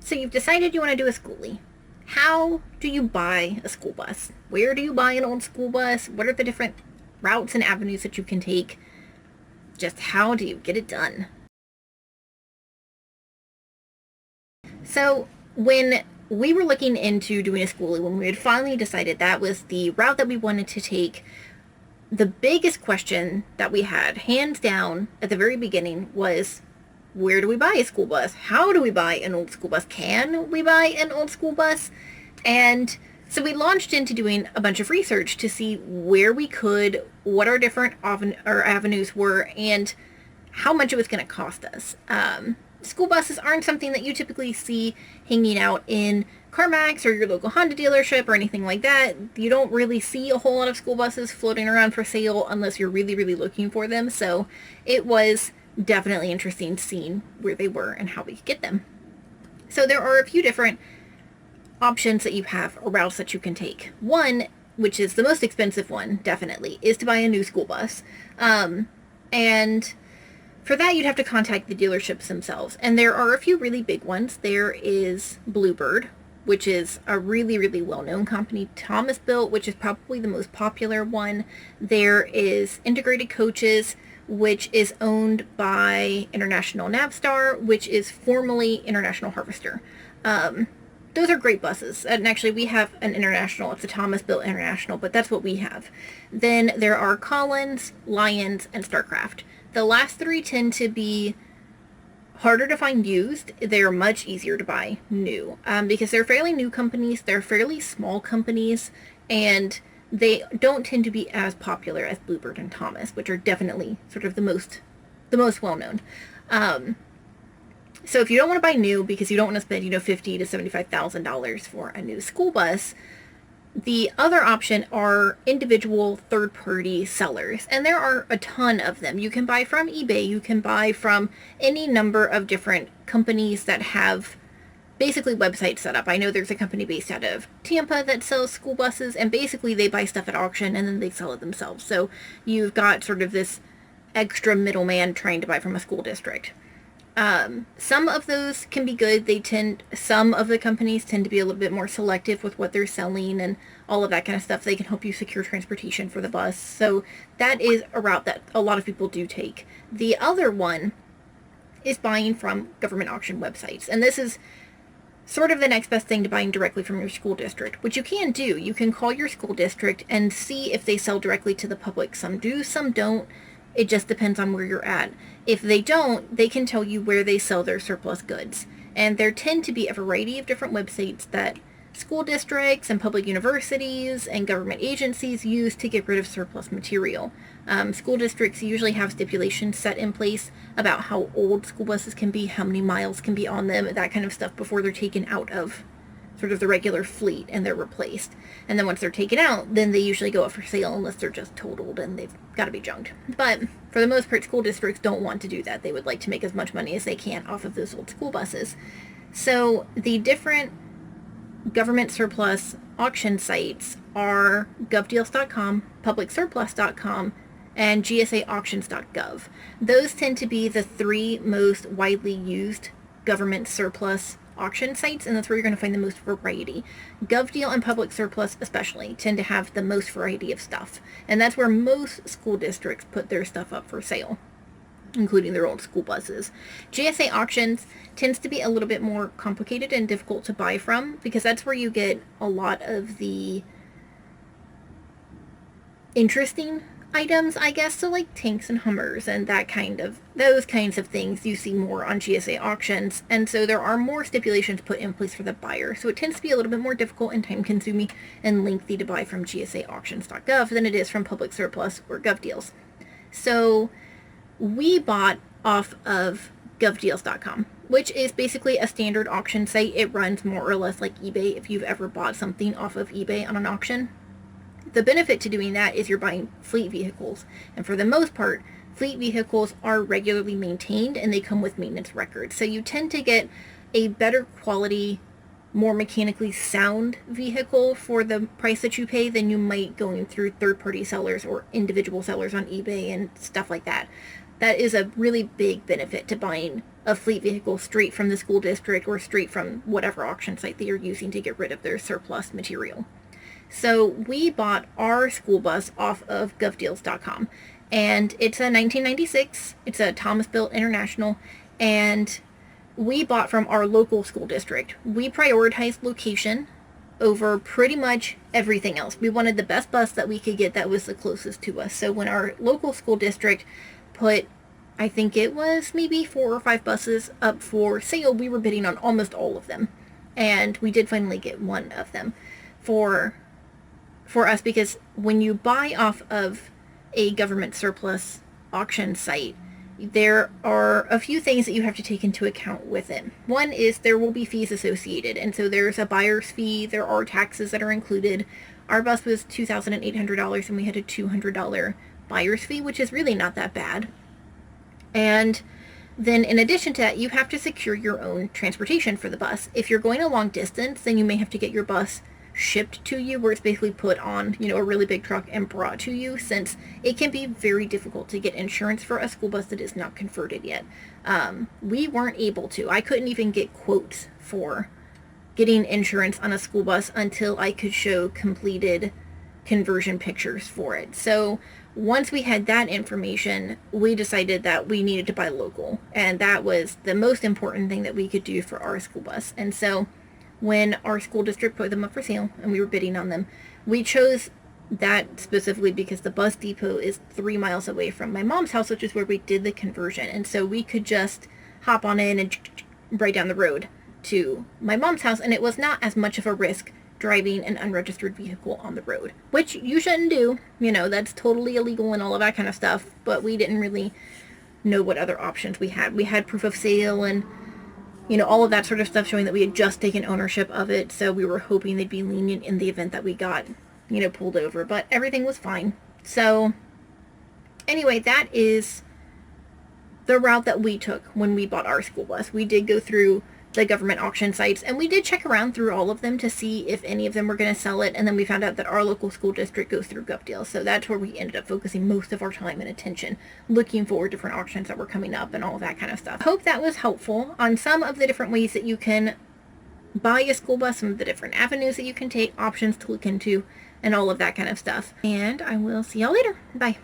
So you've decided you want to do a Skoolie. How do you buy a school bus? Where do you buy an old school bus? What are the different routes and avenues that you can take? Just how do you get it done? So when we were looking into doing a Skoolie, when we had finally decided that was the route that we wanted to take, the biggest question that we had, hands down, at the very beginning was, where do we buy a school bus? How do we buy an old school bus? Can we buy an old school bus? And so we launched into doing a bunch of research to see where we could, what our different avenues were, and how much it was going to cost us. School buses aren't something that you typically see hanging out in CarMax or your local Honda dealership or anything like that. You don't really see a whole lot of school buses floating around for sale unless you're really, really looking for them. So it was definitely interesting seeing where they were and how we could get them. So there are a few different options that you have, or routes that you can take. One, which is the most expensive one, definitely, is to buy a new school bus. And for that, you'd have to contact the dealerships themselves. And there are a few really big ones. There is Bluebird, which is a really, really well-known company. Thomas built, which is probably the most popular one. There is Integrated Coaches, which is owned by International Navstar, which is formerly International Harvester. Those are great buses. And actually, we have an International. It's a Thomas built International, but that's what we have. Then there are Collins, Lions, and Starcraft. The last three tend to be harder to find used. They're much easier to buy new because they're fairly new companies. They're fairly small companies, and they don't tend to be as popular as Bluebird and Thomas, which are definitely sort of the most well-known. So if you don't want to buy new because you don't want to spend, $50,000 to $75,000 for a new school bus, the other option are individual third-party sellers, and there are a ton of them. You can buy from eBay, you can buy from any number of different companies that have basically websites set up. I know there's a company based out of Tampa that sells school buses, and basically they buy stuff at auction and then they sell it themselves. So you've got sort of this extra middleman trying to buy from a school district. Some of those can be good. Some of the companies tend to be a little bit more selective with what they're selling and all of that kind of stuff. They can help you secure transportation for the bus. So that is a route that a lot of people do take. The other one is buying from government auction websites. And this is sort of the next best thing to buying directly from your school district, which you can do. You can call your school district and see if they sell directly to the public. Some do, some don't. It just depends on where you're at. If they don't, they can tell you where they sell their surplus goods. And there tend to be a variety of different websites that school districts and public universities and government agencies use to get rid of surplus material. School districts usually have stipulations set in place about how old school buses can be, how many miles can be on them, that kind of stuff before they're taken out of sort of the regular fleet and they're replaced. And then once they're taken out, then they usually go up for sale unless they're just totaled and they've got to be junked. But for the most part, school districts don't want to do that. They would like to make as much money as they can off of those old school buses. So the different government surplus auction sites are govdeals.com, publicsurplus.com, and gsaauctions.gov. Those tend to be the three most widely used government surplus auction sites, and that's where you're going to find the most variety. GovDeal and Public Surplus especially tend to have the most variety of stuff, and that's where most school districts put their stuff up for sale, including their old school buses. GSA Auctions tends to be a little bit more complicated and difficult to buy from because that's where you get a lot of the interesting items, I guess, so like tanks and Hummers and those kinds of things you see more on GSA auctions, and so there are more stipulations put in place for the buyer, so it tends to be a little bit more difficult and time consuming and lengthy to buy from gsaauctions.gov than it is from Public Surplus or GovDeals. So we bought off of govdeals.com, which is basically a standard auction site. It runs more or less like eBay if you've ever bought something off of eBay on an auction. The benefit to doing that is you're buying fleet vehicles, and for the most part, fleet vehicles are regularly maintained and they come with maintenance records. So you tend to get a better quality, more mechanically sound vehicle for the price that you pay than you might going through third-party sellers or individual sellers on eBay and stuff like that. That is a really big benefit to buying a fleet vehicle straight from the school district or straight from whatever auction site they are using to get rid of their surplus material. So we bought our school bus off of govdeals.com, and it's a 1996. It's a Thomas Built International, and we bought from our local school district. We prioritized location over pretty much everything else. We wanted the best bus that we could get that was the closest to us. So when our local school district put, I think it was maybe 4 or 5 buses up for sale, we were bidding on almost all of them. And we did finally get one of them for us, because when you buy off of a government surplus auction site, there are a few things that you have to take into account with it. One is there will be fees associated, and so there's a buyer's fee, there are taxes that are included. Our bus was $2,800 and we had a $200 buyer's fee, which is really not that bad. And then in addition to that, you have to secure your own transportation for the bus. If you're going a long distance, then you may have to get your bus shipped to you, where it's basically put on, a really big truck and brought to you, since it can be very difficult to get insurance for a school bus that is not converted yet. We weren't able to. I couldn't even get quotes for getting insurance on a school bus until I could show completed conversion pictures for it. So once we had that information, we decided that we needed to buy local, and that was the most important thing that we could do for our school bus. And so when our school district put them up for sale and we were bidding on them, we chose that specifically because the bus depot is 3 miles away from my mom's house, which is where we did the conversion. And so we could just hop on in and right down the road to my mom's house, and it was not as much of a risk driving an unregistered vehicle on the road, which you shouldn't do. That's totally illegal and all of that kind of stuff, but we didn't really know what other options we had. We had proof of sale and all of that sort of stuff showing that we had just taken ownership of it, so we were hoping they'd be lenient in the event that we got, pulled over, but everything was fine. So anyway, that is the route that we took when we bought our school bus. We did go through the government auction sites, and we did check around through all of them to see if any of them were going to sell it, and then we found out that our local school district goes through GovDeals, so that's where we ended up focusing most of our time and attention, looking for different auctions that were coming up and all of that kind of stuff. I hope that was helpful on some of the different ways that you can buy a school bus, some of the different avenues that you can take, options to look into, and all of that kind of stuff. And I will see y'all later. Bye.